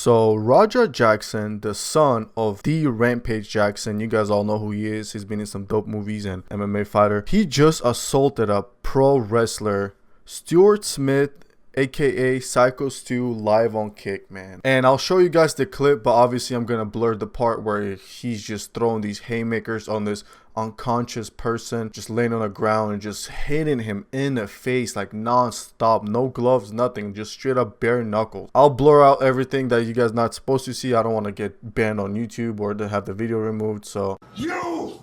So Raja Jackson, the son of the Rampage Jackson, you guys all know who he is. He's been in some dope movies and MMA fighter. He just assaulted a pro wrestler, Stuart Smith, aka Syko Stu, live on Kick, man. And I'll show you guys the clip, but obviously I'm gonna blur the part where he's just throwing these haymakers on this unconscious person, just laying on the ground and just hitting him in the face like non-stop, no gloves, nothing, just straight up bare knuckles. I'll blur out everything that you guys not supposed to see. I don't want to get banned on YouTube or to have the video removed. So You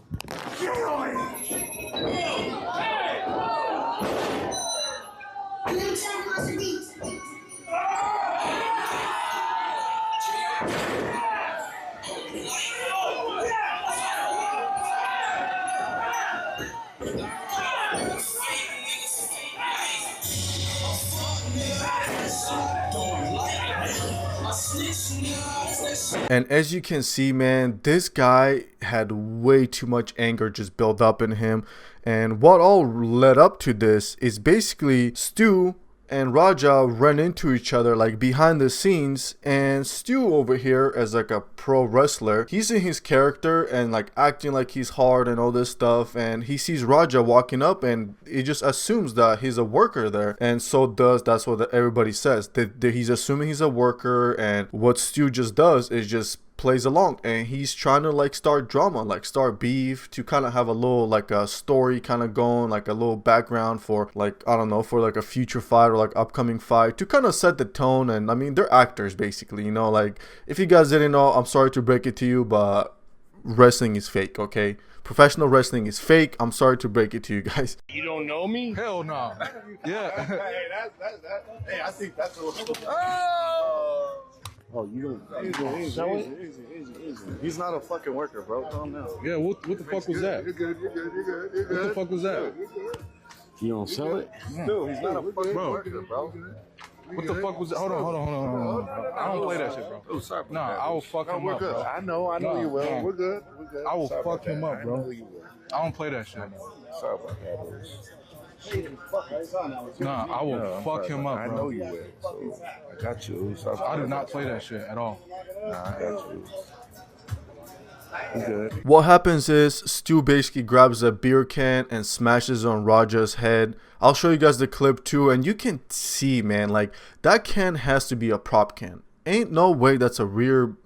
And as you can see, man, this guy had way too much anger just built up in him. And what all led up to this is basically Stu and Raja run into each other like behind the scenes, and Stu over here as like a pro wrestler, he's in his character and like acting like he's hard and all this stuff, and he sees Raja walking up and he just assumes that he's a worker there, and that's what everybody says, that he's assuming he's a worker. And what Stu just does is just plays along, and he's trying to like start drama, like start beef, to kind of have a little like a story kind of going, like a little background for like, I don't know, for like a future fight or like upcoming fight, to kind of set the tone. And I mean, they're actors basically, you know, like if you guys didn't know, I'm sorry to break it to you, but wrestling is fake, okay? Professional wrestling is fake. I'm sorry to break it to you guys. You don't know me? Hell no. Yeah. Hey, I think that's what. Oh, you don't show it? Easy. He's not a fucking worker, bro. Calm down. Yeah, what the fuck was that? You're good. What the fuck was that? You don't sell it? Dude, he's not a fucking worker, bro. What the fuck was that? Hold on. I don't play that shit, bro. Oh, sorry. Nah, I will fuck him up, bro. I know you will. Nah. We're good. I will fuck him up, bro. I know you will. I don't play that shit. Sorry about that. Nah, I will fuck him up, I bro. know you will. So I got you. I do not play that shit at all. Nah, I got you. Good. What happens is Stu basically grabs a beer can and smashes on Raja's head. I'll show you guys the clip too, and you can see, man, like that can has to be a prop can. Ain't no way that's a real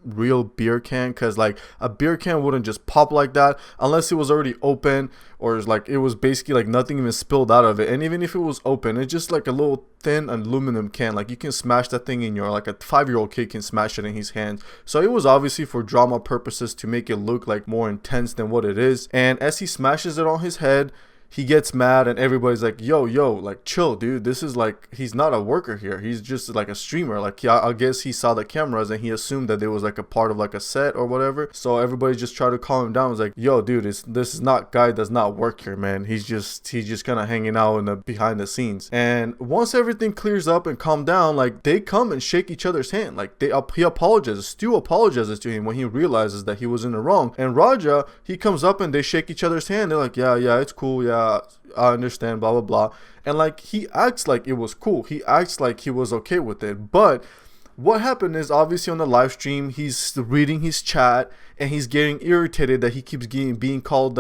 beer can, because like a beer can wouldn't just pop like that unless it was already open, or like it was basically like nothing even spilled out of it. And even if it was open, it's just like a little thin aluminum can. Like you can smash that thing in your, like a 5-year-old kid can smash it in his hands. So it was obviously for drama purposes, to make it look like more intense than what it is. And as he smashes it on his head, he gets mad, and everybody's like, yo, like chill, dude. This is like, he's not a worker here. He's just like a streamer. Like, yeah, I guess he saw the cameras and he assumed that there was like a part of like a set or whatever. So everybody just tried to calm him down. It's like, yo, dude, this is not, guy does not work here, man. He's just kind of hanging out in the behind the scenes. And once everything clears up and calm down, like they come and shake each other's hand. Like he apologizes. Stu apologizes to him when he realizes that he was in the wrong. And Raja, he comes up and they shake each other's hand. They're like, yeah, it's cool, yeah, I understand, blah blah blah. And like he acts like it was cool, he acts like he was okay with it. But what happened is, obviously on the live stream, he's reading his chat and he's getting irritated that he keeps being called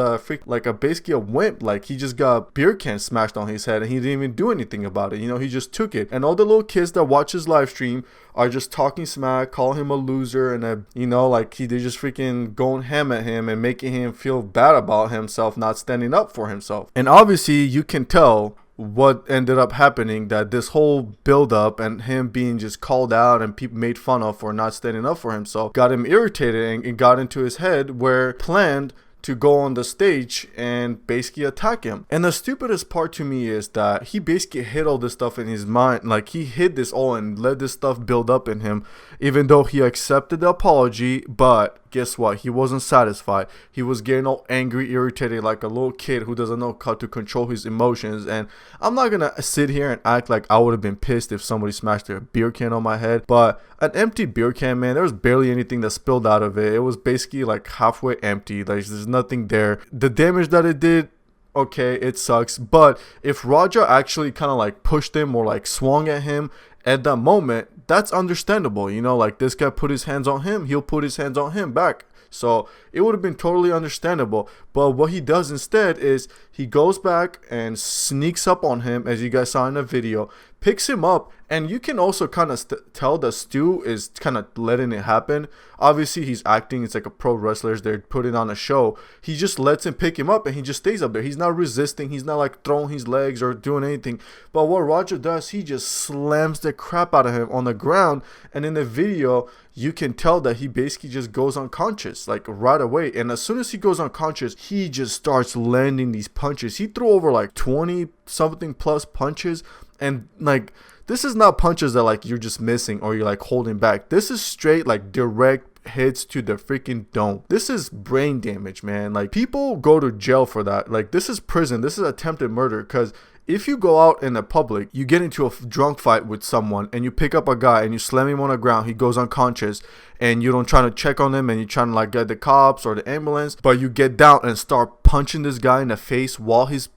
basically a wimp. Like he just got beer can smashed on his head and he didn't even do anything about it. You know, he just took it. And all the little kids that watch his live stream are just talking smack, calling him a loser, and they're just freaking going ham at him and making him feel bad about himself, not standing up for himself. And obviously you can tell what ended up happening, that this whole build up and him being just called out and people made fun of for not standing up for himself got him irritated, and got into his head where planned to go on the stage and basically attack him. And the stupidest part to me is that he basically hid all this stuff in his mind. Like he hid this all and let this stuff build up in him, even though he accepted the apology. But guess what? He wasn't satisfied. He was getting all angry, irritated, like a little kid who doesn't know how to control his emotions. And I'm not gonna sit here and act like I would have been pissed if somebody smashed a beer can on my head, but an empty beer can, man, there was barely anything that spilled out of it. It was basically like halfway empty. Like there's nothing there. The damage that it did, okay, it sucks. But if Raja actually kind of like pushed him or like swung at him at that moment, that's understandable. You know, like this guy put his hands on him, he'll put his hands on him back. So it would have been totally understandable. But what he does instead is he goes back and sneaks up on him, as you guys saw in the video, picks him up, and you can also kind of tell that Stu is kind of letting it happen. Obviously, he's acting. It's like a pro wrestler. They're putting on a show. He just lets him pick him up, and he just stays up there. He's not resisting. He's not like throwing his legs or doing anything. But what Roger does, he just slams the crap out of him on the ground. And in the video, you can tell that he basically just goes unconscious, like right away. And as soon as he goes unconscious, he just starts landing these punches. He threw over like 20 something plus punches. And like, this is not punches that like you're just missing or you're like holding back. This is straight like direct hits to the freaking dome. This is brain damage, man. Like, people go to jail for that. Like, this is prison. This is attempted murder. Because if you go out in the public, you get into a drunk fight with someone and you pick up a guy and you slam him on the ground, he goes unconscious, and you don't try to check on him and you're trying to like get the cops or the ambulance, but you get down and start punching this guy in the face while he's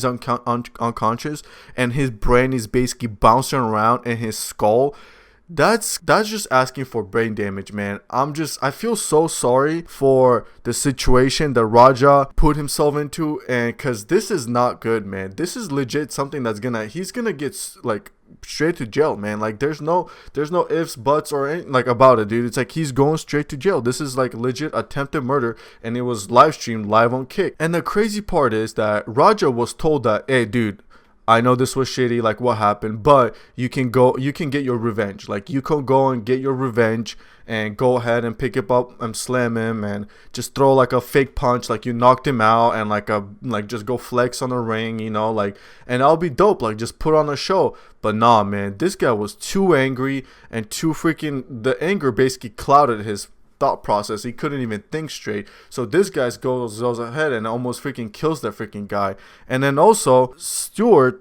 unconscious and his brain is basically bouncing around in his skull. That's just asking for brain damage, man. I feel so sorry for the situation that Raja put himself into, and because this is not good, man. This is legit something that's he's gonna get like straight to jail, man. Like, there's no ifs, buts, or anything like about it, dude. It's like he's going straight to jail. This is like legit attempted murder, and it was live streamed live on Kick. And the crazy part is that Raja was told that, hey, dude, I know this was shitty, like what happened, but you can get your revenge. Like, you can go and get your revenge and go ahead and pick him up and slam him and just throw like a fake punch, like you knocked him out, and like just go flex on the ring, you know, like, and I'll be dope, like just put on a show. But nah, man, this guy was too angry and too freaking, the anger basically clouded his thought process. He couldn't even think straight. So this guy goes ahead and almost freaking kills that freaking guy. And then also Syko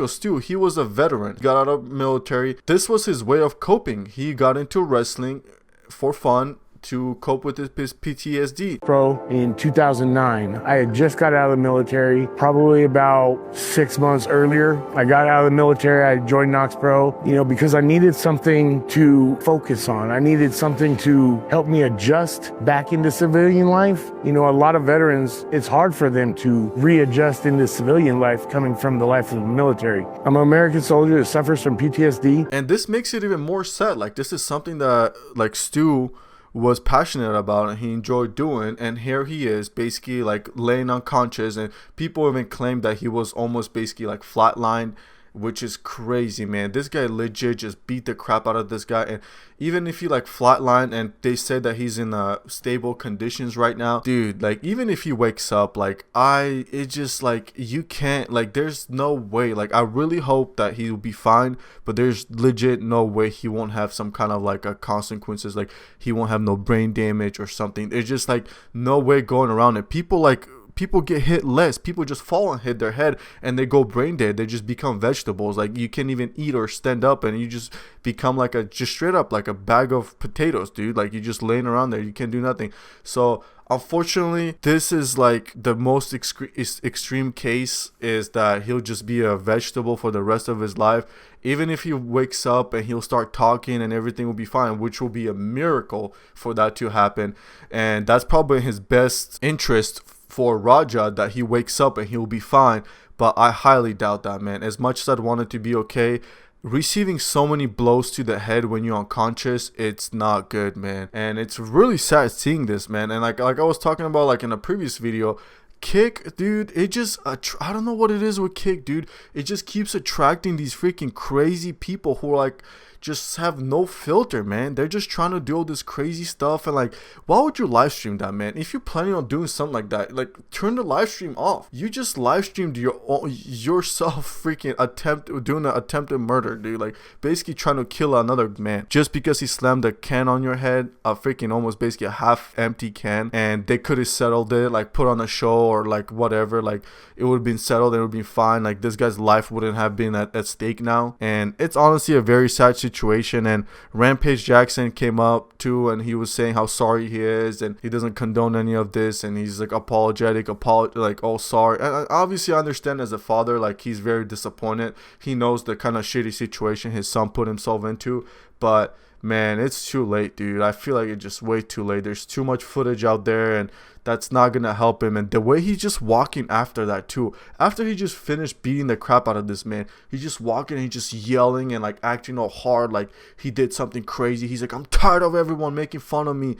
Stu, he was a veteran, got out of military. This was his way of coping. He got into wrestling for fun to cope with his PTSD. Pro in 2009. I had just got out of the military, probably about 6 months earlier. I got out of the military, I joined KnokX Pro, you know, because I needed something to focus on. I needed something to help me adjust back into civilian life. You know, a lot of veterans, it's hard for them to readjust into civilian life coming from the life of the military. I'm an American soldier that suffers from PTSD. And this makes it even more sad. Like, this is something that like Stu was passionate about and he enjoyed doing, and here he is basically like laying unconscious, and people even claimed that he was almost basically like flatlined, which is crazy, man. This guy legit just beat the crap out of this guy. And even if he like flatlined and they said that he's in stable conditions right now, dude, like even if he wakes up, like it's just like you can't, like there's no way. Like, I really hope that he'll be fine, but there's legit no way he won't have some kind of like a consequences, like he won't have no brain damage or something. There's just like no way going around it. People get hit less. People just fall and hit their head and they go brain dead. They just become vegetables. Like, you can't even eat or stand up, and you just become like just straight up like a bag of potatoes, dude. Like, you're just laying around there. You can't do nothing. So unfortunately, this is like the most extreme case, is that he'll just be a vegetable for the rest of his life. Even if he wakes up and he'll start talking and everything will be fine, which will be a miracle for that to happen. And that's probably in his best interest for Raja, that he wakes up and he'll be fine. But I highly doubt that, man. As much as I'd want it to be okay, receiving so many blows to the head when you're unconscious, it's not good, man. And it's really sad seeing this, man. And like I was talking about like in a previous video, Kick, dude, it just I don't know what it is with Kick, dude. It just keeps attracting these freaking crazy people who are like just have no filter, man. They're just trying to do all this crazy stuff. And like, why would you live stream that, man? If you're planning on doing something like that, like turn the live stream off. You just live streamed yourself freaking doing an attempted murder, dude. Like, basically trying to kill another man just because he slammed a can on your head, a freaking almost basically a half empty can, and they could have settled it, like put on a show or like whatever. Like, it would have been settled and it would be fine. Like, this guy's life wouldn't have been at stake now. And it's honestly a very sad situation situation. And Rampage Jackson came up too, and he was saying how sorry he is, and he doesn't condone any of this, and he's like apologetic, like, oh, sorry. And obviously I understand as a father, like, he's very disappointed. He knows the kind of shitty situation his son put himself into, but man, it's too late, dude. I feel like it's just way too late. There's too much footage out there, and that's not gonna help him. And the way he's just walking after that too, after he just finished beating the crap out of this man, he's just walking and he's just yelling and like acting all hard, like he did something crazy. He's like, I'm tired of everyone making fun of me.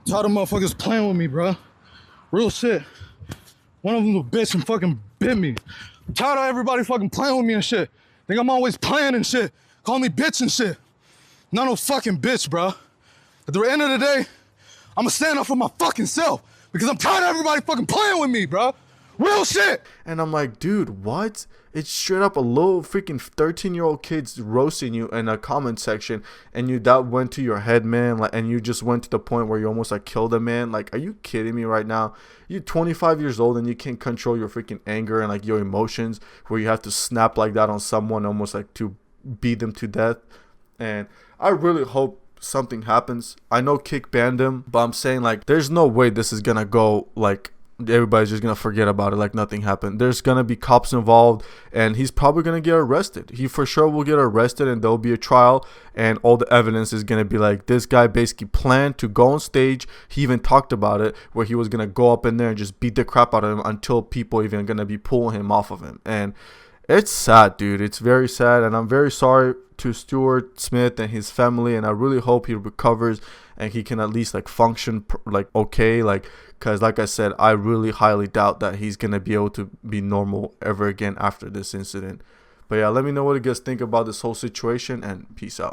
Tired of motherfuckers playing with me, bro. Real shit. One of them's a bitch and fucking bit me. I'm tired of everybody fucking playing with me and shit. Think I'm always playing and shit. Call me bitch and shit. Not no fucking bitch, bro. At the end of the day, I'ma stand up for my fucking self because I'm tired of everybody fucking playing with me, bro. Real shit. And I'm like, dude, what? It's straight up a little freaking 13-year-old kids roasting you in a comment section, and that went to your head, man. Like, and you just went to the point where you almost like killed a man. Like, are you kidding me right now? You're 25 years old and you can't control your freaking anger and like your emotions, where you have to snap like that on someone, almost like to beat them to death. And I really hope something happens. I know Kick banned him, but I'm saying, like, there's no way this is gonna go like everybody's just gonna forget about it like nothing happened. There's gonna be cops involved, and he's probably gonna get arrested. He for sure will get arrested, and there'll be a trial, and all the evidence is gonna be like, this guy basically planned to go on stage. He even talked about it, where he was gonna go up in there and just beat the crap out of him until people even gonna be pulling him off of him. And it's sad, dude. It's very sad, and I'm very sorry to Stuart Smith and his family, and I really hope he recovers and he can at least like function like okay, like, because like I said, I really highly doubt that he's gonna be able to be normal ever again after this incident. But yeah, let me know what you guys think about this whole situation, and peace out.